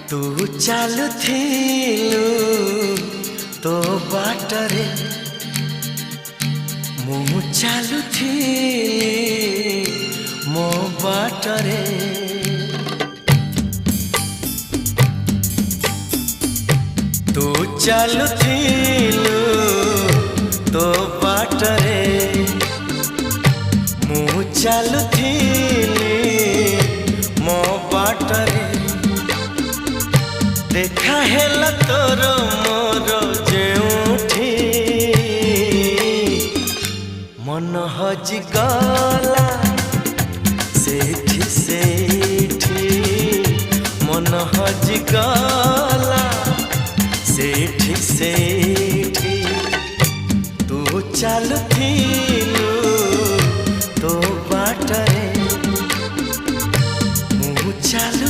तू चालुथिलु तो बाटरे मु चालुथिली मो बाटरे। तू चालुथिलु तो बाटरे मु चालुथिली मो बाटरे। देखा हेला तोर मोर जेउठी मन हजि गला सेठी सेठी मन हजि गला सेठी सेठी। तू चालुथिलु तो बाटरे मु चालु